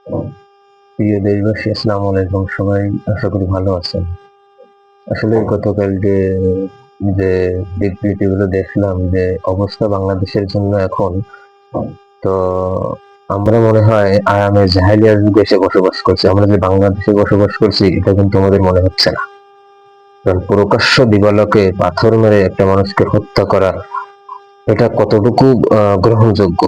প্রিয় দেশবাসী, আসসালামু আলাইকুম। সবাই আশা করি ভালো আছেন। আসলে গতকাল যে বিবৃতিগুলো দেখলাম, যে অবস্থা বাংলাদেশের জন্য এখন, তো আমরা মনে হয় আরামে জাহেলিয়ার যুগে এসে বসবাস করছি। আমরা যে বাংলাদেশে বসবাস করছি এটা কিন্তু আমাদের মনে হচ্ছে না। কারণ প্রকাশ্য দিবালোকে পাথর মেরে একটা মানুষকে হত্যা করা, এটা কতটুকু গ্রহণযোগ্য?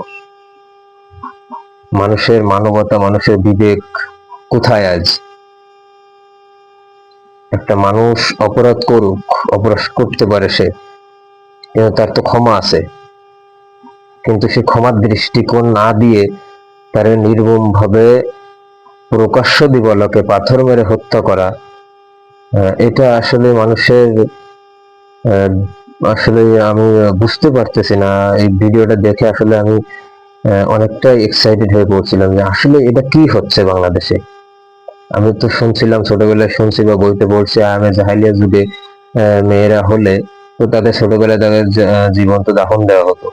মানুষের মানবতা, মানুষের বিবেক কোথায় আজ? একটা মানুষ অপরাধ করুক, অপরাধ করতে পারে সে, কিন্তু তার তো ক্ষমা আছে। কিন্তু সে ক্ষমার দৃষ্টিকোণ না দিয়ে তার নির্মম ভাবে প্রকাশ্য দিবালোকে পাথর মেরে হত্যা করা, এটা আসলে মানুষের আহ, আসলে আমি বুঝতে পারতেছি না। এই ভিডিওটা দেখে আসলে আমি অনেকটাই এক্সাইটেড হয়ে পড়ছিলাম যে আসলে এটা কি হচ্ছে বাংলাদেশে। আমি তো শুনছিলাম, ছোটবেলায় শুনছি বা বইতে পড়ছি, আয়ামে জাহেলিয়া যুগে মেয়েরা হলে তো তাদের ছোটবেলায় তাদের জীবন্ত দাফন দেওয়া হতো।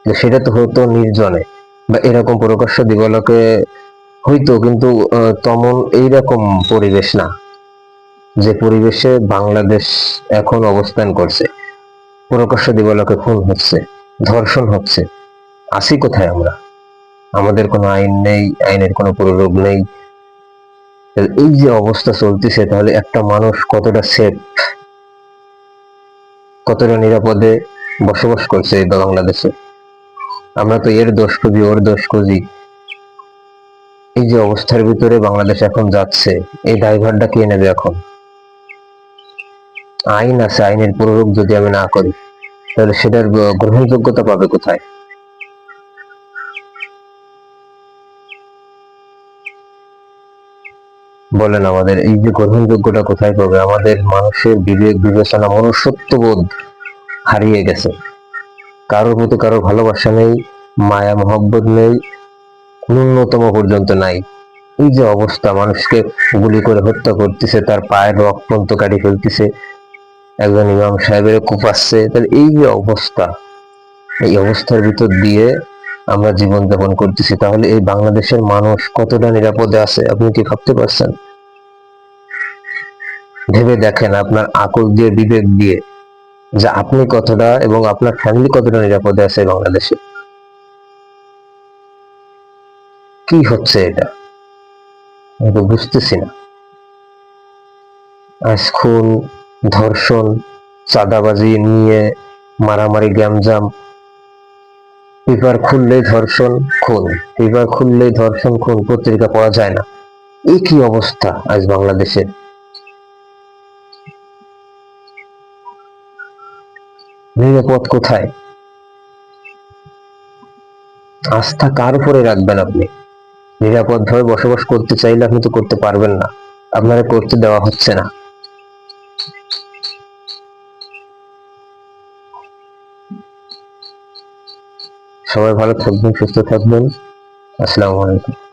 যে সেটা তো হতো নির্জনে বা এরকম প্রকাশ্য দিবালোকে হইতো, কিন্তু তেমন এইরকম পরিবেশ না যে পরিবেশে বাংলাদেশ এখন অবস্থান করছে। প্রকাশ্য দিবালোকে খুন হচ্ছে, ধর্ষণ হচ্ছে। আসি কোথায় আমরা? আমাদের কোনো আইন নেই, আইনের কোনো প্রয়োগ নেই। এই যে অবস্থা চলতেছে, তাহলে একটা মানুষ কতটা সেফ, কতটা নিরাপদে বসবাস করছে এই বাংলাদেশে? আমরা তো এর দোষ খুঁজি, ওর দোষ খুঁজি। এই যে অবস্থার ভিতরে বাংলাদেশ এখন যাচ্ছে, এই দায়ভারটা কে নেবে এখন? আইন আছে, আইনের প্রয়োগ যদি আমি না করি, তাহলে সেটার গ্রহণযোগ্যতা পাবে কোথায়? বলেন, আমাদের এই যে গ্রহণযোগ্যতা কোথায় পাবে? আমাদের মানুষের বিবেক বিবেচনা, মনুষ্যত্ববোধ হারিয়ে গেছে। কারোর প্রতি কারোর ভালোবাসা নেই, মায়া মহব্বত নেই, ন্যূনতম পর্যন্ত নাই। এই যে অবস্থা, মানুষকে গুলি করে হত্যা করতেছে, তার পায়ের রক পর্যন্ত কাটি ফেলতেছে, একজন ইমাম সাহেবের কোপাচ্ছে। তাহলে এই যে অবস্থা, এই অবস্থার ভিতর দিয়ে আমরা জীবন যাপন করতেছি, তাহলে এই বাংলাদেশের মানুষ কতটা নিরাপদে আছে আপনি কি ভাবতে পারছেন? ভেবে দেখেন আপনার আকল দিয়ে, বিবেক দিয়ে, যে আপনি কতটা এবং আপনার ফ্যামিলি কতটা নিরাপদে আছে বাংলাদেশে। কি হচ্ছে এটা? আমি তো বুঝতেছি না। আজ খুন, ধর্ষণ, চাঁদাবাজি নিয়ে মারামারি, গ্যামজাম, পেপার খুললেই ধর্ষণ, খুন, পেপার খুললেই ধর্ষণ, খুন, পত্রিকা পড়া যায় না। এই কি অবস্থা আজ বাংলাদেশের? নিরাপদ কোথায়? আস্থা কার উপরে রাখবেন আপনি? নিরাপদ ভাবে বসবাস করতে চাইলে আপনি তো করতে পারবেন না, আপনারা করতে দেওয়া হচ্ছে না। সবাই ভালো থাকবেন, সুস্থ থাকবেন। আসসালামু আলাইকুম।